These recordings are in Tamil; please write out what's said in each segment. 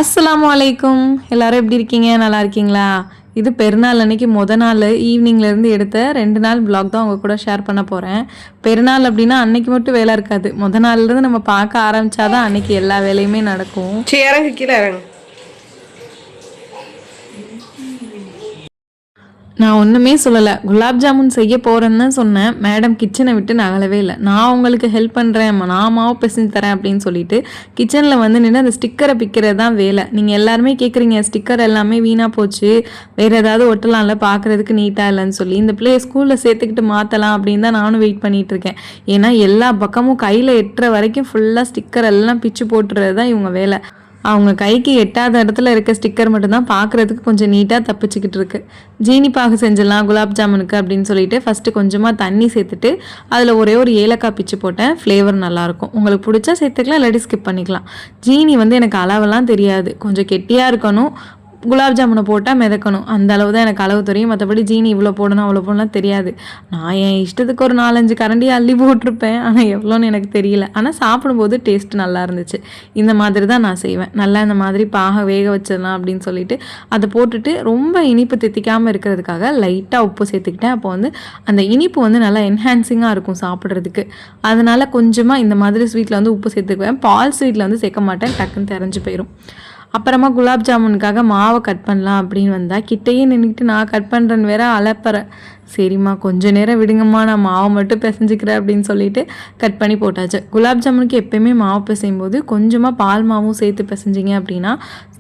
அஸ்ஸலாமு அலைக்கும். எல்லாரும் எப்படி இருக்கீங்க? நல்லா இருக்கீங்களா? இது பெருநாள் அன்னைக்கு நாள் ஈவினிங்லேருந்து எடுத்த 2 நாள் விலாக் தான் உங்கள் கூட ஷேர் பண்ண போகிறேன். பெருநாள் அப்படின்னா அன்னைக்கு மட்டும் வேலை இருக்காது. நாள்லேருந்து நம்ம பார்க்க ஆரம்பித்தாதான் அன்னைக்கு எல்லா வேலையுமே நடக்கும். இறங்கு கீழே இறங்கு. நான் ஒன்றுமே சொல்லலை, குலாப் ஜாமுன் செய்ய போகிறேன்னு தான் சொன்னேன். மேடம் கிச்சனை விட்டு நகலவே இல்லை. நான் உங்களுக்கு ஹெல்ப் பண்ணுறேன், நான் மாவு பிசைஞ்சு தரேன் அப்படின்னு சொல்லிட்டு கிச்சனில் வந்து நின்று அந்த ஸ்டிக்கரை பிக்கிறது தான் வேலை. நீங்கள் எல்லாருமே கேட்குறீங்க, ஸ்டிக்கர் எல்லாமே வீணாக போச்சு, வேறு ஏதாவது ஒட்டலாம்ல, பார்க்குறதுக்கு நீட்டாக இல்லைன்னு சொல்லி. இந்த பிள்ளைய ஸ்கூலில் சேர்த்துக்கிட்டு மாற்றலாம் அப்படின்னு தான் நானும் வெயிட் பண்ணிகிட்டு இருக்கேன். ஏன்னா எல்லா பக்கமும் கையில் எட்டுற வரைக்கும் ஃபுல்லாக ஸ்டிக்கர் எல்லாம் பிச்சு போட்டுறது தான் இவங்க வேலை. அவங்க கைக்கு எட்டாத இடத்துல இருக்க ஸ்டிக்கர் மட்டும்தான் பார்க்குறதுக்கு கொஞ்சம் நீட்டாக தப்பிச்சுக்கிட்டு இருக்கு. ஜீனி பாகு செஞ்சிடலாம் குலாப் ஜாமுனுக்கு அப்படின்னு சொல்லிட்டு ஃபஸ்ட்டு கொஞ்சமாக தண்ணி சேர்த்துட்டு அதில் ஒரே ஒரு ஏலக்காய் பிச்சு போட்டேன். ஃப்ளேவர் நல்லாயிருக்கும். உங்களுக்கு பிடிச்சா சேர்த்துக்கலாம், இல்லாட்டி ஸ்கிப் பண்ணிக்கலாம். ஜீனி வந்து எனக்கு அளவெல்லாம் தெரியாது, கொஞ்சம் கெட்டியாக இருக்கணும். குலாப் ஜாமுனை போட்டால் மிதக்கணும், அந்த அளவு தான் எனக்கு அளவு தெரியும். மற்றபடி ஜீனி இவ்வளோ போடணும் அவ்வளோ போடலாம் தெரியாது. நான் என் இஷ்டத்துக்கு ஒரு 4-5 கரண்டி அள்ளி போட்டிருப்பேன், ஆனால் எவ்வளோன்னு எனக்கு தெரியல. ஆனால் சாப்பிடும்போது டேஸ்ட் நல்லா இருந்துச்சு. இந்த மாதிரி தான் நான் செய்வேன். நல்லா இந்த மாதிரி பாக வேக வச்சிடலாம் அப்படின்னு சொல்லிட்டு அதை போட்டுட்டு ரொம்ப இனிப்பு தித்திக்காமல் இருக்கிறதுக்காக லைட்டாக உப்பு சேர்த்துக்கிட்டேன். அப்போ வந்து அந்த இனிப்பு வந்து நல்லா என்ஹான்சிங்காக இருக்கும் சாப்பிட்றதுக்கு. அதனால் கொஞ்சமாக இந்த மாதிரி ஸ்வீட்டில் வந்து உப்பு சேர்த்துக்குவேன். பால் ஸ்வீட்டில் வந்து சேர்க்க மாட்டேன், டக்குன்னு தெரிஞ்சு போயிடும். அப்புறமா குலாப் ஜாமுனுக்காக மாவை கட் பண்ணலாம் அப்படின்னு வந்தால் கிட்டையே நின்றுக்கிட்டு நான் கட் பண்ணுறேன்னு வேற அலப்பறேன். சரிம்மா கொஞ்சம் நேரம் விடுங்கம்மா, நான் மாவை மட்டும் பிசைஞ்சிக்கிறேன் அப்படின்னு சொல்லிட்டு கட் பண்ணி போட்டாச்சு. குலாப் ஜாமுனுக்கு எப்போயுமே மாவு பிசையும் போது கொஞ்சமாக பால் மாவும் சேர்த்து பிசைஞ்சிங்க அப்படின்னா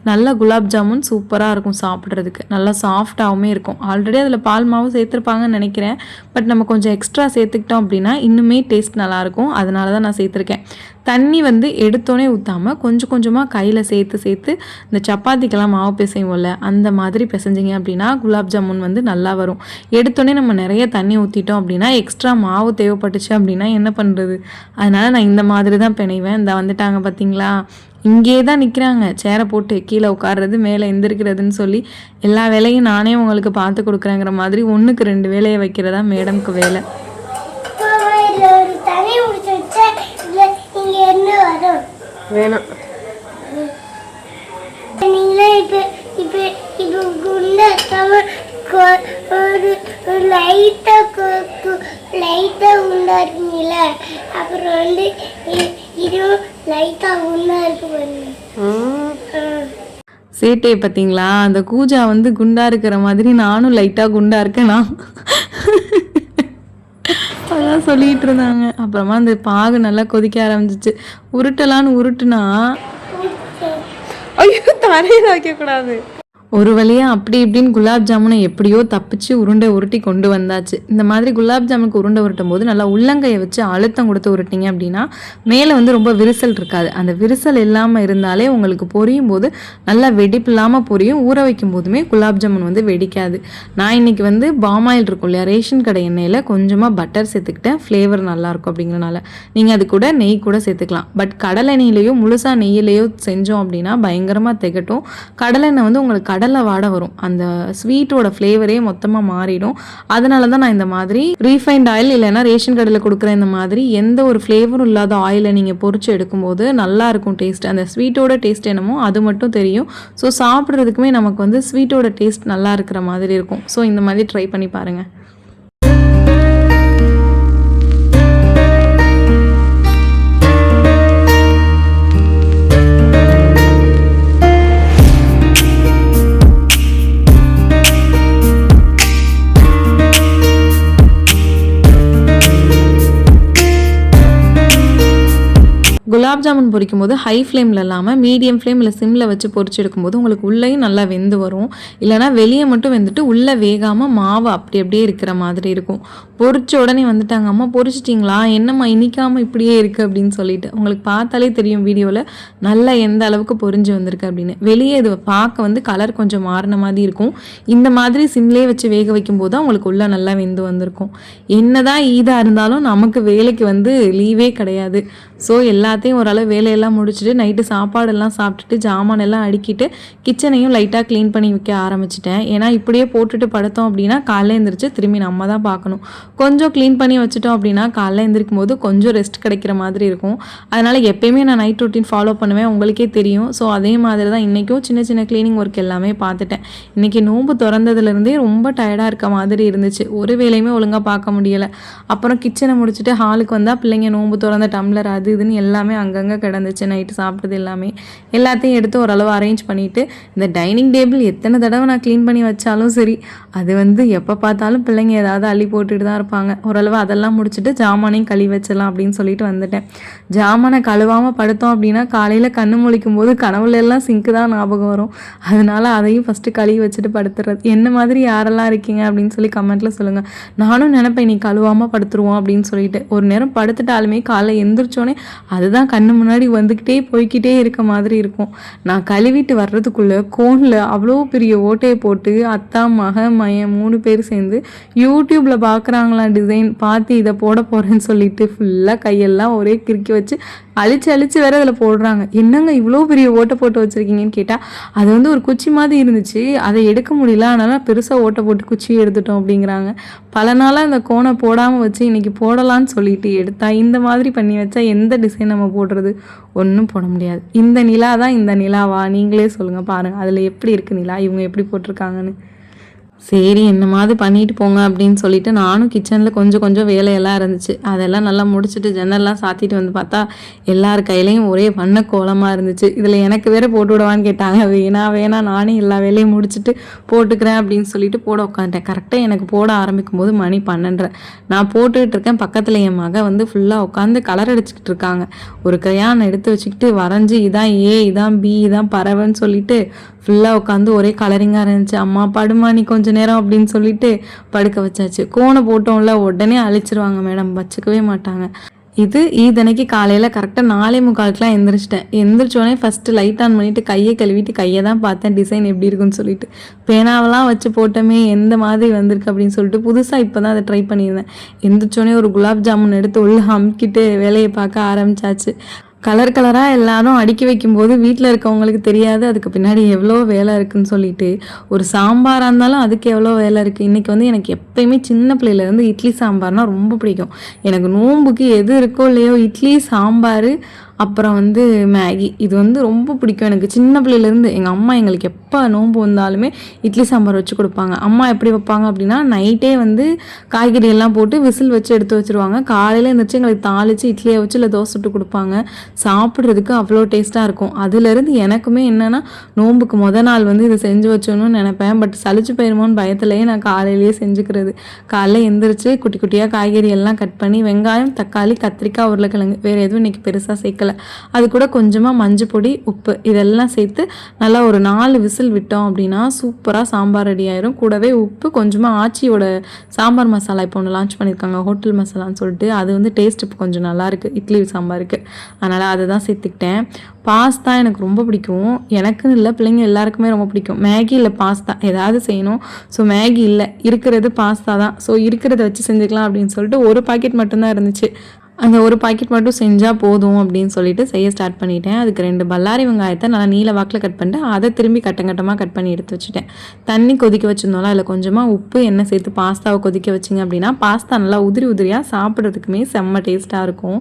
நல்லா குலாப் ஜாமுன் சூப்பராக இருக்கும், சாப்பிட்றதுக்கு நல்லா சாஃப்டாகவுமே இருக்கும். ஆல்ரெடி அதில் பால் மாவு சேர்த்துருப்பாங்கன்னு நினைக்கிறேன், பட் நம்ம கொஞ்சம் எக்ஸ்ட்ரா சேர்த்துக்கிட்டோம் அப்படின்னா இன்னுமே டேஸ்ட் நல்லாயிருக்கும். அதனால தான் நான் சேர்த்துருக்கேன். தண்ணி வந்து எடுத்தோடனே ஊற்றாமல் கொஞ்சம் கொஞ்சமாக கையில் சேர்த்து இந்த சப்பாத்திக்கெல்லாம் மாவு பிசைவோம்ல, அந்த மாதிரி பிசைஞ்சிங்க அப்படின்னா குலாப் ஜாமுன் வந்து நல்லா வரும். எடுத்தோடனே நம்ம நிறைய தண்ணி ஊற்றிட்டோம் அப்படின்னா எக்ஸ்ட்ரா மாவு தேவைப்பட்டுச்சு அப்படின்னா என்ன பண்ணுறது? அதனால் நான் இந்த மாதிரி தான் பிணைவேன். இந்த வந்துட்டாங்க பார்த்தீங்களா, இங்கே தான் நிற்கிறாங்க, சேரை போட்டு கீழே உட்காடுறது மேலே எந்திரிக்கிறதுன்னு சொல்லி எல்லா வேலையும் நானே உங்களுக்கு பார்த்து கொடுக்குறேங்கிற மாதிரி 1க்கு 2 வேலையை வைக்கிறதா மேடம்க்கு வேலை. வேணாம் அப்புறம் வந்து இதுவும் லைட்டா உண்டா இருக்கு. சேட்டையை பார்த்தீங்களா, அந்த கூஜா வந்து குண்டா இருக்கிற மாதிரி நானும் லைட்டாக குண்டா இருக்கேனா அதான் சொல்லிட்டு இருந்தாங்க. அப்புறமா அந்த பாகு நல்லா கொதிக்க ஆரம்பிச்சிச்சு. உருட்டலான்னு உருட்டுனா ஐயோ தரையில் வைக்கக்கூடாது. ஒரு வழியாக அப்படி இப்படின்னு குலாப் ஜாமுனை எப்படியோ தப்பிச்சு உருட்டி கொண்டு வந்தாச்சு. இந்த மாதிரி குலாப் ஜாமுனுக்கு உருண்டை உருட்டும் போது நல்லா உள்ளங்கையை வச்சு அழுத்தம் கொடுத்து உருட்டிங்க அப்படின்னா மேலே வந்து ரொம்ப விரிசல் இருக்காது. அந்த விரிசல் இல்லாமல் இருந்தாலே உங்களுக்கு பொரியும் போது நல்லா வெடிப்பு இல்லாமல் பொரியும். ஊற வைக்கும் போதுமே குலாப் ஜாமுன் வந்து வெடிக்காது. நான் இன்னைக்கு வந்து பாமாயில் இருக்கும் இல்லையா, ரேஷன் கடை எண்ணெயில் கொஞ்சமாக பட்டர் சேர்த்துக்கிட்டேன். ஃப்ளேவர் நல்லாயிருக்கும் அப்படிங்கிறனால நீங்கள் அது கூட நெய் கூட சேர்த்துக்கலாம். பட் கடலை எண்ணெயிலையோ முழுசாக நெய்யிலையோ செஞ்சோம் அப்படின்னா பயங்கரமாக திகட்டும். கடலை எண்ணெய் வந்து உங்களுக்கு கடலை வாடை வரும், அந்த ஸ்வீட்டோட ஃப்ளேவரே மொத்தமாக மாறிடும். அதனால தான் நான் இந்த மாதிரி ரீஃபைண்ட் ஆயில் இல்லைன்னா ரேஷன் கடையில் கொடுக்குற இந்த மாதிரி எந்த ஒரு ஃப்ளேவரும் இல்லாத ஆயிலை நீங்கள் பொரிச்சு எடுக்கும்போது நல்லா இருக்கும் டேஸ்ட். அந்த ஸ்வீட்டோட டேஸ்ட் என்னமோ அது மட்டும் தெரியும். ஸோ சாப்பிட்றதுக்குமே நமக்கு வந்து ஸ்வீட்டோட டேஸ்ட் நல்லா இருக்கிற மாதிரி இருக்கும். ஸோ இந்த மாதிரி ட்ரை பண்ணி பாருங்கள். குலாப் ஜாமுன் பொரிக்கும் போது ஹை ஃப்ளேமில் இல்லாமல் மீடியம் ஃப்ளேம் இல்லை சிம்மில் வச்சு பொரிச்சு எடுக்கும்போது உங்களுக்கு உள்ளேயும் நல்லா வெந்து வரும். இல்லைனா வெளியே மட்டும் வெந்துட்டு உள்ளே வேகாமல் மாவு அப்படியே இருக்கிற மாதிரி இருக்கும். பொரிச்ச உடனே வந்துட்டாங்க, அம்மா பொரிச்சிட்டிங்களா, என்னம்மா இனிக்காமல் இப்படியே இருக்குது அப்படின்னு சொல்லிட்டு. உங்களுக்கு பார்த்தாலே தெரியும் வீடியோவில் நல்லா எந்த அளவுக்கு பொரிஞ்சு வந்திருக்கு அப்படின்னு. வெளியே இது பார்க்க வந்து கலர் கொஞ்சம் மாறின மாதிரி இருக்கும். இந்த மாதிரி சிம்லேயே வச்சு வேக வைக்கும்போது தான் உங்களுக்கு உள்ளே நல்லா வெந்து வந்திருக்கும். என்னதான் ஈதாக இருந்தாலும் நமக்கு வேலைக்கு வந்து லீவே கிடையாது. ஸோ எல்லாத்தையும் ஓரளவு வேலையெல்லாம் முடிச்சுட்டு நைட்டு சாப்பாடெல்லாம் சாப்பிட்டுட்டு ஜாமானெல்லாம் அடுக்கிட்டு கிச்சனையும் லைட்டாக க்ளீன் பண்ணி வைக்க ஆரம்பிச்சிட்டேன். ஏன்னா இப்படியே போட்டுட்டு படுத்தோம் அப்படின்னா காலைல எழுந்திரிச்சு திரும்பி நம்ம தான் பார்க்கணும். கொஞ்சம் க்ளீன் பண்ணி வச்சுட்டோம் அப்படின்னா காலைல எழுந்திரிக்கும் போது கொஞ்சம் ரெஸ்ட் கிடைக்கிற மாதிரி இருக்கும். அதனால் எப்போயுமே நான் நைட் ரொட்டீன் ஃபாலோ பண்ணுவேன், உங்களுக்கே தெரியும். ஸோ அதே மாதிரி தான் இன்றைக்கும் சின்ன சின்ன க்ளீனிங் ஒர்க் எல்லாமே பார்த்துட்டேன். இன்றைக்கி நோன்பு திறந்ததுலேருந்தே ரொம்ப டயர்டாக இருக்க மாதிரி இருந்துச்சு. ஒரு வேலையுமே ஒழுங்காக பார்க்க முடியலை. அப்புறம் கிச்சனை முடிச்சுட்டு ஹாலுக்கு வந்தால் பிள்ளைங்க நோன்பு திறந்த டம்ளர் அது இதுன்னு எல்லாமே அங்கங்கே கிடந்துச்சு. நைட்டு சாப்பிட்டது எல்லாத்தையும் எடுத்து ஓரளவு அரேஞ்ச் பண்ணிவிட்டு, இந்த டைனிங் டேபிள் எத்தனை தடவை நான் க்ளீன் பண்ணி வச்சாலும் சரி, அது எப்போ பார்த்தாலும் பிள்ளைங்க ஏதாவது அள்ளி போட்டுட்டு தான் இருப்பாங்க. ஓரளவு அதெல்லாம் முடிச்சுட்டு ஜாமானையும் கழுவி வச்சிடலாம் அப்படின்னு சொல்லிட்டு வந்துட்டேன். ஜாமானை கழுவாமல் படுத்தோம் அப்படின்னா காலையில் கண்ணு முழிக்கும் போது கனவுல எல்லாம் சிங்க்கு தான் ஞாபகம் வரும். அதனால அதையும் ஃபஸ்ட்டு கழுவி வச்சுட்டு படுத்துறது. என்ன மாதிரி யாரெல்லாம் இருக்கீங்க அப்படின்னு சொல்லி கமெண்ட்டில் சொல்லுங்கள். நானும் நினைப்பேன் நீ கழுவாமல் படுத்துருவோம் அப்படின்னு சொல்லிட்டு. ஒரு நேரம் படுத்துட்டாலுமே காலைல எந்திரிச்சோன்னே அதுதான் கண்ணு முன்னாடி வந்துக்கிட்டே போய்கிட்டே இருக்க மாதிரி இருக்கும். நான் கழுவிட்டு வர்றதுக்குள்ளே கோனில் அவ்வளோ பெரிய ஓட்டையை போட்டு அத்தா மகன் மயன் 3 பேர் சேர்ந்து யூடியூப்பில் பார்க்குறாங்களாம் டிசைன் பார்த்து இதை போட போகிறேன்னு சொல்லிட்டு ஃபுல்லாக கையெல்லாம் ஒரே கிறுக்கி வச்சு அழிச்சு வேற அதில் போடுறாங்க. என்னங்க இவ்வளோ பெரிய ஓட்டை போட்டு வச்சுருக்கீங்கன்னு கேட்டால் அது ஒரு குச்சி மாதிரி இருந்துச்சு, அதை எடுக்க முடியல, அதனால பெருசாக ஓட்டை போட்டு குச்சியை எடுத்துட்டோம் அப்படிங்கிறாங்க. பல நாளாக அந்த கோனை போடாமல் வச்சு இன்றைக்கி போடலான்னு சொல்லிட்டு எடுத்தா இந்த மாதிரி பண்ணி வச்சா எந்த டிசைன் நம்ம போடுறது? ஒன்றும் போட முடியாது. இந்த நிலா தான் இந்த நிலாவா? நீங்களே சொல்லுங்கள் பாருங்கள், அதில் எப்படி இருக்குது நிலா, இவங்க எப்படி போட்டிருக்காங்கன்னு. சரி என்னமாவது பண்ணிட்டு போங்க அப்படின்னு சொல்லிட்டு நானும் கிச்சனில் கொஞ்சம் வேலையெல்லாம் இருந்துச்சு, அதெல்லாம் நல்லா முடிச்சுட்டு ஜன்னல்லாம் சாத்திட்டு வந்து பார்த்தா எல்லார் கையிலையும் ஒரே வண்ண கோலமாக இருந்துச்சு. இதில் எனக்கு வேற போட்டு விடவான்னு கேட்டாங்க. வேணா நானே எல்லா வேலையும் முடிச்சுட்டு போட்டுக்கிறேன் அப்படின்னு சொல்லிட்டு போட உட்காந்துட்டேன். கரெக்டாக எனக்கு போட ஆரம்பிக்கும் போது மணி 12:30. நான் போட்டுக்கிட்டு இருக்கேன். பக்கத்தில் என் மகன் ஃபுல்லாக உட்காந்து கலர் அடிச்சுக்கிட்டு இருக்காங்க. ஒரு க்ரையான் எடுத்து வச்சுக்கிட்டு வரைஞ்சி இதான் ஏ, இதான் பி, இதான் பறவைன்னு சொல்லிட்டு ஃபுல்லாக உட்காந்து ஒரே கலரிங்காக இருந்துச்சு. அம்மா படுமா நீ கொஞ்ச நேரம் அப்படின்னு சொல்லிட்டு படுக்க வச்சாச்சு. கோனை போட்டோம்ல உடனே அழிச்சிருவாங்க மேடம், வச்சுக்கவே மாட்டாங்க. இது ஈதனைக்கு காலையில் கரெக்டாக 4:45 எந்திரிச்சிட்டேன். எந்திரிச்சோடனே ஃபஸ்ட்டு லைட் ஆன் பண்ணிவிட்டு கையை கழுவிட்டு கையை தான் பார்த்தேன் டிசைன் எப்படி இருக்குன்னு சொல்லிட்டு. பேனாவெல்லாம் வச்சு போட்டோமே எந்த மாதிரி வந்திருக்கு அப்படின்னு சொல்லிட்டு புதுசாக இப்போ தான் அதை ட்ரை பண்ணியிருந்தேன். எந்திரிச்சோடனே ஒரு குலாப் ஜாமுன் எடுத்து உள்ள அமுக்கிட்டு வேலையை பார்க்க ஆரம்பிச்சாச்சு. கலராக எல்லாரும் அடுக்கி வைக்கும்போது வீட்டில் இருக்கவங்களுக்கு தெரியாது அதுக்கு பின்னாடி எவ்வளோ வேலை இருக்குதுன்னு சொல்லிட்டு. ஒரு சாம்பாராக இருந்தாலும் அதுக்கு எவ்வளோ வேலை இருக்குது. இன்றைக்கி எனக்கு எப்போயுமே சின்ன பிள்ளையிலேருந்து இட்லி சாம்பார்னால் ரொம்ப பிடிக்கும். எனக்கு நோன்புக்கு எது இருக்கோ இல்லையோ இட்லி சாம்பார் அப்புறம் மேகி இது ரொம்ப பிடிக்கும் எனக்கு. சின்ன பிள்ளையிலேருந்து எங்கள் அம்மா எங்களுக்கு எப்போ நோன்பு வந்தாலுமே இட்லி சாம்பார் வச்சு கொடுப்பாங்க. அம்மா எப்படி வைப்பாங்க அப்படின்னா நைட்டே காய்கறி எல்லாம் போட்டு விசில் வச்சு எடுத்து வச்சுருவாங்க. காலையில் எழுந்திரிச்சு எங்களுக்கு தாளித்து இட்லியை வச்சு இல்லை தோசை சுட்டு கொடுப்பாங்க. சாப்பிட்றதுக்கு அவ்வளோ டேஸ்ட்டாக இருக்கும். அதுலேருந்து எனக்குமே என்னென்னா நோன்புக்கு நாள் இதை செஞ்சு வச்சோன்னு நினைப்பேன். பட் சளிச்சு போயிருமோன்னு பயத்துலேயே நான் காலையிலேயே செஞ்சுக்கிறது. காலையில் எந்திரிச்சு குட்டி குட்டியாக காய்கறி எல்லாம் கட் பண்ணி வெங்காயம் தக்காளி கத்திரிக்காய் உருளைக்கிழங்கு வேறு எதுவும் இன்றைக்கி பெருசாக சேர்க்கல. அது கூட கொஞ்சமாக மஞ்சள் பொடி உப்பு இதெல்லாம் சேர்த்து நல்லா ஒரு 4 விசில் விட்டோம் அப்படின்னா சூப்பராக சாம்பார் ரெடி ஆயிரும். கூடவே உப்பு கொஞ்சமாக ஆச்சியோட சாம்பார் மசாலா இப்போ ஒன்று லான்ச் பண்ணியிருக்காங்க, ஹோட்டல் மசாலான்னு சொல்லிட்டு. அது டேஸ்ட் இப்போ கொஞ்சம் நல்லாயிருக்கு இட்லி சாம்பாருக்கு. அதனால் அதை தான் சேர்த்துக்கிட்டேன். பாஸ்தா எனக்கு ரொம்ப பிடிக்கும். எனக்குன்னு இல்லை பிள்ளைங்க எல்லாருக்குமே ரொம்ப பிடிக்கும். மேகி இல்லை பாஸ்தா ஏதாவது செய்யணும். ஸோ மேகி இல்லை, இருக்கிறது பாஸ்தா தான். ஸோ இருக்கிறத வச்சு செஞ்சுக்கலாம் அப்படின்னு சொல்லிட்டு ஒரு பாக்கெட் மட்டும்தான் இருந்துச்சு. அந்த ஒரு பாக்கெட் மட்டும் செஞ்சால் போதும் அப்படின்னு சொல்லிட்டு செய்ய ஸ்டார்ட் பண்ணிட்டேன். அதுக்கு 2 பல்லாரி வெங்காயத்தை நல்லா நீல வாக்கில் கட் பண்ணிட்டு அதை திரும்பி கட்டமாக கட் பண்ணி எடுத்து வச்சுட்டேன். தண்ணி கொதிக்க வச்சுருந்தோம்ல அதில் கொஞ்சமாக உப்பு எண்ணெய் சேர்த்து பாஸ்தாவை கொதிக்க வச்சிங்க அப்படின்னா பாஸ்தா நல்லா உதிரியாக சாப்பிட்றதுக்குமே செம்ம டேஸ்ட்டாக இருக்கும்.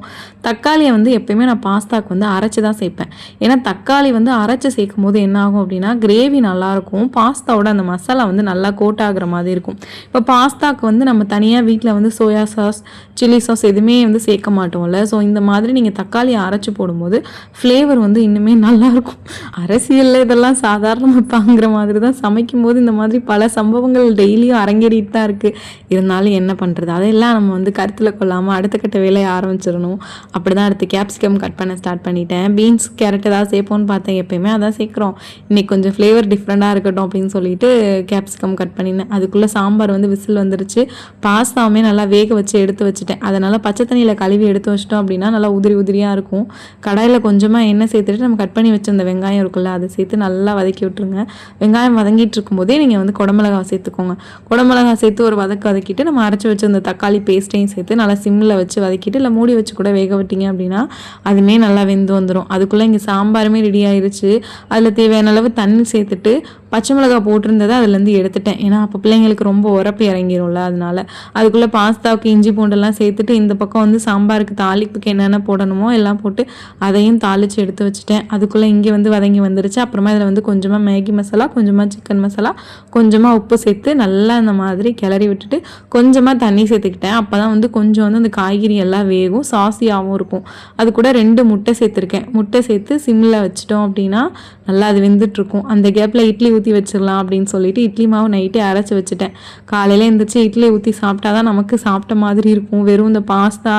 தக்காளியை எப்போயுமே நான் பாஸ்தாவுக்கு அரைச்சி தான் சேர்ப்பேன். ஏன்னா தக்காளி அரைச்சி சேர்க்கும் போது என்ன ஆகும் அப்படின்னா கிரேவி நல்லாயிருக்கும். பாஸ்தாவோட அந்த மசாலா நல்லா கோட் ஆகுற மாதிரி இருக்கும். இப்போ பாஸ்தாவுக்கு நம்ம தனியாக வீட்டில் சோயா சாஸ் சில்லி சாஸ் எதுவுமே சேர்க்க மாட்டோம்ல. ஸோ இந்த மாதிரி நீங்கள் தக்காளியை அரைச்சி போடும்போது ஃப்ளேவர் இன்னுமே நல்லாயிருக்கும். அரசியலில் இதெல்லாம் சாதாரண வைப்பாங்கிற மாதிரி தான் சமைக்கும் போது இந்த மாதிரி பல சம்பவங்கள் டெய்லியும் அரங்கேறிட்டு தான் இருக்குது. இருந்தாலும் என்ன பண்ணுறது, அதெல்லாம் நம்ம கருத்தில் கொள்ளாமல் அடுத்த கட்ட வேலையை ஆரம்பிச்சிடணும். அப்படி தான் அடுத்து கேப்சிகம் கட் பண்ண ஸ்டார்ட் பண்ணிட்டேன். பீன்ஸ் கேரட் ஏதாவது சேர்ப்போன்னு பார்த்தேன், எப்போயுமே அதான் சேர்க்குறோம். இன்றைக்கி கொஞ்சம் ஃப்ளேவர் டிஃப்ரெண்ட்டாக இருக்கட்டும் அப்படின்னு சொல்லிட்டு கேப்சிகம் கட் பண்ணினேன். அதுக்குள்ளே சாம்பார் விசில் வந்துருச்சு. பாஸ்தாவுமே நல்லா வேக வச்சு எடுத்து வச்சுட்டேன். அதனால் பச்சை தண்ணியில் கழுவி எடுத்து வச்சிட்டோம் அப்படின்னா நல்லா உதிரி உதிரியாக இருக்கும். கடாயில் கொஞ்சமாக எண்ணெய் சேர்த்துட்டு நம்ம கட் பண்ணி வச்சிருந்த வெங்காயம் இருக்குல்ல, அதை சேர்த்து நல்லா வதக்கி விட்டுருங்க. வெங்காயம் வதங்கிட்டு இருக்கும்போதே நீங்கள் வந்து குடமிளகா சேர்த்துக்கோங்க. குடமிளகா சேர்த்து ஒரு வதக்கிட்டு நம்ம அரைச்சி வச்சிருந்த தக்காளி பேஸ்ட்டையும் சேர்த்து நல்லா சிம்மில் வச்சு வதக்கிட்டு இல்லை மூடி வச்சு கூட வேக விட்டிங்க அப்படின்னா அதுவுமே நல்லா வெந்து வந்துடும். அதுக்குள்ளே இங்கே சாம்பாருமே ரெடி ஆயிடுச்சு. அதில் தேவையான அளவு தண்ணி சேர்த்துட்டு பச்சை மிளகா போட்டிருந்ததை அதுலேருந்து எடுத்துட்டேன். ஏன்னா அப்போ பிள்ளைங்களுக்கு ரொம்ப உரப்பு இறங்கிடும்ல, அதனால அதுக்குள்ளே பாஸ்தாவுக்கு இஞ்சி பூண்டெல்லாம் சேர்த்துட்டு இந்த பக்கம் வந்து சாம்பாருக்கு தாளிப்புக்கு என்னென்ன போடணுமோ எல்லாம் போட்டு அதையும் தாளித்து எடுத்து வச்சுட்டேன். அதுக்குள்ளே இங்கே வந்து வதங்கி வந்துருச்சு. அப்புறமா இதில் வந்து கொஞ்சமாக மேகி மசாலா, கொஞ்சமாக சிக்கன் மசாலா, கொஞ்சமாக உப்பு சேர்த்து நல்லா இந்த மாதிரி கிளறி விட்டுட்டு கொஞ்சமாக தண்ணி சேர்த்துக்கிட்டேன். அப்போ தான் வந்து கொஞ்சம் வந்து அந்த காய்கறி எல்லாம் வேகும், சாசியாகவும் இருக்கும். அது கூட 2 முட்டை சேர்த்துருக்கேன். முட்டை சேர்த்து சிம்மில் வச்சிட்டோம் அப்படின்னா நல்லா அது வெந்துட்டுருக்கும். அந்த கேப்பில் இட்லி ஊற்றி வச்சிடலாம் அப்படின்னு சொல்லிட்டு இட்லி மாவு நைட்டே அரைச்சி வச்சுட்டேன். காலையில் எழுந்திரிச்சு இட்லி ஊற்றி சாப்பிட்டா தான் நமக்கு சாப்பிட்ட மாதிரி இருக்கும். வெறும் இந்த பாஸ்தா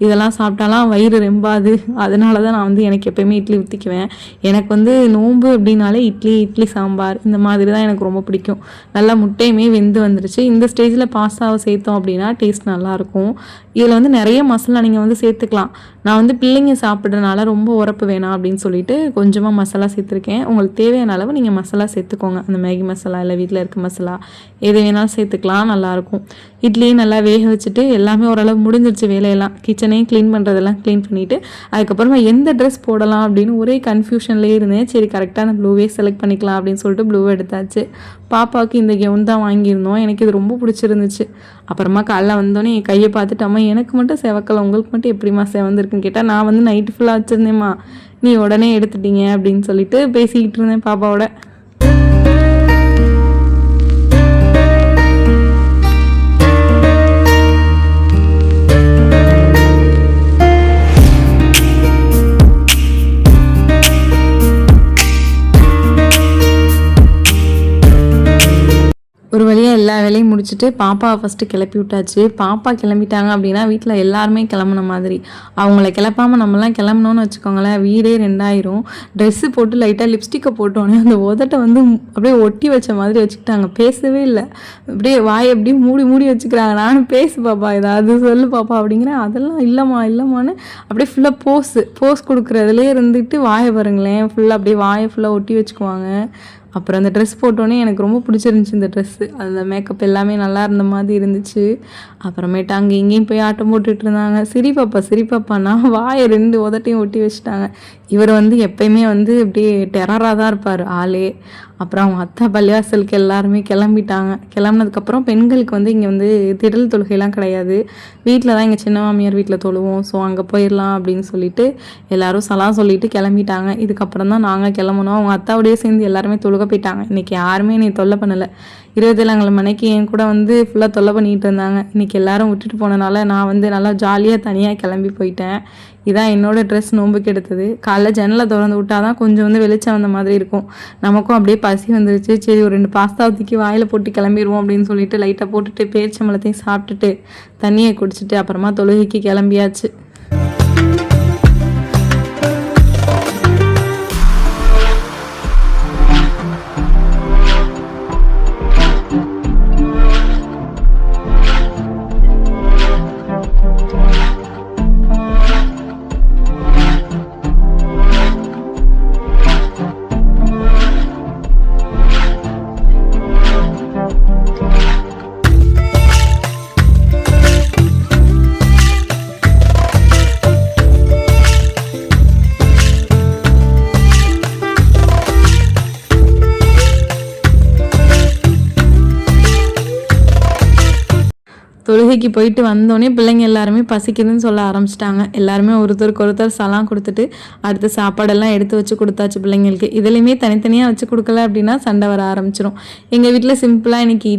இதெல்லாம் சாப்பிட்டாலாம் வயிறு ரெம்பாது. அதனால தான் நான் வந்து எனக்கு எப்போயுமே இட்லி ஊற்றிக்குவேன். எனக்கு வந்து நோன்பு அப்படின்னாலே இட்லி சாம்பார் இந்த மாதிரி தான் எனக்கு ரொம்ப பிடிக்கும். நல்லா முட்டையுமே வெந்து வந்துருச்சு. இந்த ஸ்டேஜில் பாஸ்தாவை சேர்த்தோம் அப்படின்னா டேஸ்ட் நல்லாயிருக்கும். இதில் வந்து நிறைய மசாலா நீங்கள் வந்து சேர்த்துக்கலாம். நான் வந்து பிள்ளைங்க சாப்பிட்றதுனால ரொம்ப உரப்பு வேணாம் அப்படின்னு சொல்லிட்டு கொஞ்சமாக மசாலா சேர்த்துருக்கேன். உங்களுக்கு தேவையான அளவு நீங்கள் மசாலா சேர்த்துக்கோங்க. அந்த மேகி மசாலா இல்லை வீட்டில் இருக்க மசாலா எது வேணாலும் சேர்த்துக்கலாம், நல்லாயிருக்கும். இட்லியும் நல்லா வேக வச்சுட்டு எல்லாமே ஓரளவு முடிஞ்சிருச்சு வேலையெல்லாம். கிச்சனையும் க்ளீன் பண்ணுறதெல்லாம் க்ளீன் பண்ணிவிட்டு அதுக்கப்புறமா எந்த ட்ரெஸ் போடலாம் அப்படின்னு ஒரே கன்ஃபியூஷன்லேயே இருந்தேன். சரி கரெக்டாக அந்த ப்ளூவே செலக்ட் பண்ணிக்கலாம் அப்படின்னு சொல்லிட்டு ப்ளூவை எடுத்தாச்சு. பாப்பாவுக்கு இந்த கெவுன் தான் வாங்கியிருந்தோம். எனக்கு இது ரொம்ப பிடிச்சிருந்துச்சு. அப்புறமா காலைல வந்தோடனே என் கையை பார்த்துட்டு, அம்மா எனக்கு மட்டும் செவக்கலை, உங்களுக்கு மட்டும் எப்படிம்மா செவந்திருக்குன்னு கேட்டால், நான் வந்து நைட்டு ஃபுல்லாக வச்சுருந்தேம்மா, நீ உடனே எடுத்துட்டீங்க அப்படின்னு சொல்லிட்டு பேசிக்கிட்டு இருந்தேன் பாப்பாவோட. ஒரு வழியாக எல்லா வேலையும் முடிச்சுட்டு பாப்பாவை ஃபஸ்ட்டு கிளப்பி விட்டாச்சு. பாப்பா கிளம்பிட்டாங்க அப்படின்னா வீட்டில் எல்லாருமே கிளம்புன மாதிரி. அவங்கள கிளப்பாமல் நம்மலாம் கிளம்புனோன்னு வச்சுக்கோங்களேன், வீடே 2ஆயிரும். ட்ரெஸ்ஸு போட்டு லைட்டாக லிப்ஸ்டிக்கை போட்டோன்னே அந்த உதட்டை வந்து அப்படியே ஒட்டி வச்ச மாதிரி வச்சுக்கிட்டாங்க. பேசவே இல்லை, அப்படியே வாயை அப்படியே மூடி வச்சுக்கிறாங்க. நானும் பேசு பாப்பா, ஏதாவது சொல்லு பாப்பா அப்படிங்கிறேன். அதெல்லாம் இல்லைம்மான்னு அப்படியே ஃபுல்லாக போஸ் கொடுக்குறதுலே இருந்துட்டு வாயை பாருங்களேன், ஃபுல்லாக அப்படியே வாயை ஃபுல்லாக ஒட்டி வச்சுக்குவாங்க. அப்புறம் அந்த ட்ரெஸ் போட்டோன்னே எனக்கு ரொம்ப பிடிச்சிருந்துச்சி இந்த ட்ரெஸ்ஸு. அந்த மேக்கப் எல்லாமே நல்லா இருந்த மாதிரி இருந்துச்சு. அப்புறமேட்டு அங்கே இங்கேயும் போய் ஆட்டம் போட்டுட்டு இருந்தாங்க. சிரிப்பாப்பான்னா வாயை 2 உதட்டையும் ஒட்டி வச்சுட்டாங்க. இவர் வந்து எப்பயுமே வந்து அப்படியே டெரராக தான் இருப்பார் ஆளே. அப்புறம் அவங்க அத்தை பள்ளிவாசலுக்கு எல்லாருமே கிளம்பிட்டாங்க. கிளம்புனதுக்கப்புறம் பெண்களுக்கு வந்து இங்கே வந்து திடல் தொழுகைலாம் கிடையாது. வீட்டில் தான் எங்கள் சின்ன மாமியார் வீட்டில் தொழுவோம். ஸோ அங்கே போயிடலாம் அப்படின்னு சொல்லிட்டு எல்லோரும் சலாம் சொல்லிட்டு கிளம்பிட்டாங்க. இதுக்கப்புறம் தான் நாங்கள் கிளம்புனோம். அவங்க அத்தாவோடய சேர்ந்து எல்லாருமே தொழுக போயிட்டாங்க. இன்றைக்கி யாருமே என்னை தொல்லை பண்ணலை. 27 மணிக்கு என் கூட வந்து ஃபுல்லாக தொல்லை பண்ணிகிட்டு இருந்தாங்க. இன்றைக்கி எல்லாரும் விட்டுட்டு போனனால நான் வந்து நல்லா ஜாலியாக தனியாக கிளம்பி போயிட்டேன். இதான் என்னோடய ட்ரெஸ் நோம்புக்கு எடுத்தது. காலைல ஜன்னலை திறந்து விட்டால் தான் கொஞ்சம் வந்து வெளிச்சம் வந்த மாதிரி இருக்கும். நமக்கும் அப்படியே பசி வந்துருச்சு. சரி ஒரு 2 பாஸ்தா ஊற்றிக்கி வாயில் போட்டு கிளம்பிடுவோம் அப்படின்னு சொல்லிட்டு லைட்டாக போட்டுட்டு பேரிச்சம்பழத்தையும் சாப்பிட்டுட்டு தண்ணியை குடிச்சிட்டு அப்புறமா தொழுகைக்கு கிளம்பியாச்சு. தொழுகைக்கு போயிட்டு வந்தோடனே பிள்ளைங்க எல்லாருமே பசிக்குதுன்னு சொல்ல ஆரம்பிச்சிட்டாங்க. எல்லாருமே ஒருத்தருக்கு சலாம் கொடுத்துட்டு அடுத்த சாப்பாடெல்லாம் எடுத்து வச்சு கொடுத்தாச்சு பிள்ளைங்களுக்கு. இதுலேயுமே தனித்தனியாக வச்சு கொடுக்கல அப்படின்னா சண்டை வர ஆரம்பிச்சிடும். எங்கள் வீட்டில் சிம்பிளாக இன்றைக்கி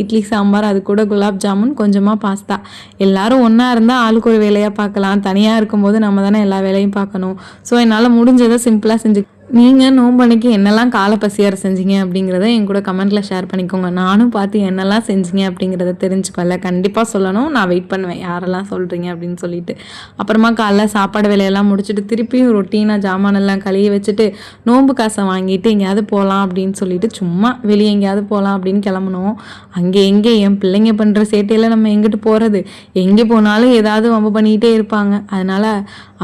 இட்லி சாம்பார், அது கூட குலாப் ஜாமுன், கொஞ்சமாக பாஸ்தா. எல்லோரும் ஒன்றா இருந்தால் ஆளுக்கு ஒரு வேலையாக பார்க்கலாம். தனியாக இருக்கும்போது நம்ம தானே எல்லா வேலையும் பார்க்கணும். ஸோ என்னால் முடிஞ்சதை சிம்பிளாக செஞ்சு நீங்கள் நோம்பன்னைக்கு என்னெல்லாம் காலை பசியார செஞ்சீங்க அப்படிங்கிறத என் கூட கமெண்ட்டில் ஷேர் பண்ணிக்கோங்க. நானும் பார்த்து என்னெல்லாம் செஞ்சீங்க அப்படிங்கிறத தெரிஞ்சுக்கல. கண்டிப்பாக சொல்லணும். நான் வெயிட் பண்ணுவேன் யாரெல்லாம் சொல்கிறீங்க அப்படின்னு சொல்லிட்டு. அப்புறமா காலைல சாப்பாடு வேலையெல்லாம் முடிச்சுட்டு திருப்பியும் ரொட்டீனாக ஜாமானெல்லாம் கழுவி வச்சுட்டு நோன்பு காசை வாங்கிட்டு எங்கேயாவது போகலாம் அப்படின்னு சொல்லிட்டு சும்மா வெளியே எங்கேயாவது போகலாம் அப்படின்னு கிளம்புனோம். அங்கே எங்கே என் பிள்ளைங்க பண்ணுற சேட்டையில் நம்ம எங்கிட்டு போகிறது? எங்கே போனாலும் ஏதாவது வம்பு பண்ணிக்கிட்டே இருப்பாங்க. அதனால்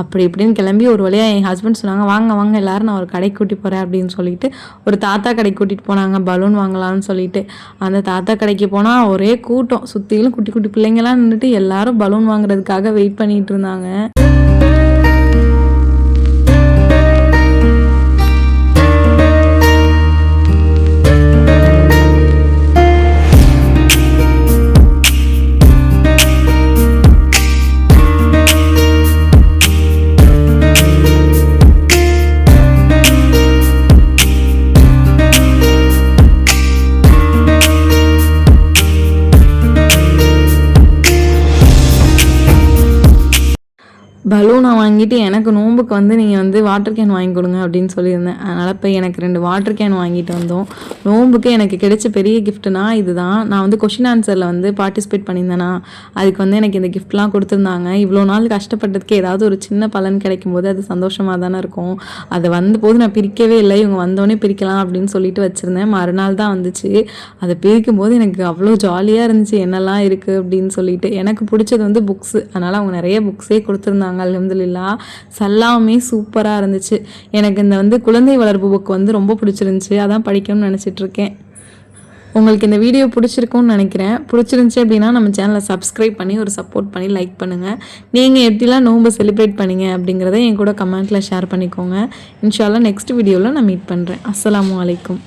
அப்படி இப்படின்னு கிளம்பி ஒரு வழியாக என் ஹஸ்பண்ட் சொன்னாங்க, வாங்க வாங்க எல்லோரும் நான் ஒரு கடைக்கு கூட்டி போகிறேன் அப்படின்னு சொல்லிட்டு ஒரு தாத்தா கடைக்கு கூட்டிகிட்டு போனாங்க பலூன் வாங்கலாம்னு சொல்லிட்டு. அந்த தாத்தா கடைக்கு போனால் ஒரே கூட்டம், சுற்றிலும் குட்டி குட்டி பிள்ளைங்களாம் நின்றுட்டு எல்லாரும் பலூன் வாங்குறதுக்காக வெயிட் பண்ணிட்டு இருந்தாங்க. பலூனை வாங்கிட்டு எனக்கு நோம்புக்கு வந்து நீங்கள் வந்து வாட்டர் கேன் வாங்கி கொடுங்க அப்படின்னு சொல்லியிருந்தேன். அதனால் இப்போ எனக்கு 2 வாட்டர் கேன் வாங்கிட்டு வந்தோம். நோம்புக்கு எனக்கு கிடைச்ச பெரிய கிஃப்ட்னா இதுதான். நான் வந்து கொஷின் ஆன்சரில் வந்து பார்ட்டிசிபேட் பண்ணியிருந்தேனா, அதுக்கு வந்து எனக்கு இந்த கிஃப்ட்லாம் கொடுத்துருந்தாங்க. இவ்வளோ நாள் கஷ்டப்பட்டதுக்கு ஏதாவது ஒரு சின்ன பலன் கிடைக்கும் போது அது சந்தோஷமாக தானே இருக்கும். அது வந்த போது நான் பிரிக்கவே இல்லை. இவங்க வந்தோடனே பிரிக்கலாம் அப்படின்னு சொல்லிட்டு வச்சுருந்தேன். மறுநாள் தான் வந்துச்சு. அதை பிரிக்கும் போது எனக்கு அவ்வளோ ஜாலியாக இருந்துச்சு. என்னெல்லாம் இருக்குது அப்படின்னு சொல்லிட்டு. எனக்கு பிடிச்சது வந்து புக்ஸு. அதனால் அவங்க நிறைய புக்ஸே கொடுத்துருந்தாங்க. அல்ஹம்துலில்லாஹ் எல்லாமே சூப்பராக இருந்துச்சு. எனக்கு இந்த வந்து குழந்தை வளர்ப்பு புக் வந்து ரொம்ப பிடிச்சிருந்துச்சு. அதான் படிக்கணும்னு நினச்சிட்டு இருக்கேன். உங்களுக்கு இந்த வீடியோ பிடிச்சிருக்கும்னு நினைக்கிறேன். பிடிச்சிருந்துச்சி அப்படின்னா நம்ம சேனலை சப்ஸ்கிரைப் பண்ணி ஒரு சப்போர்ட் பண்ணி லைக் பண்ணுங்கள். நீங்கள் எப்படிலாம் நோன்பு செலிப்ரேட் பண்ணீங்க அப்படிங்கிறத என் கூட கமெண்ட்டில் ஷேர் பண்ணிக்கோங்க. இன்ஷா அல்லாஹ் நெக்ஸ்ட் வீடியோவில் நான் மீட் பண்ணுறேன். அஸ்ஸலாமு அலைக்கும்.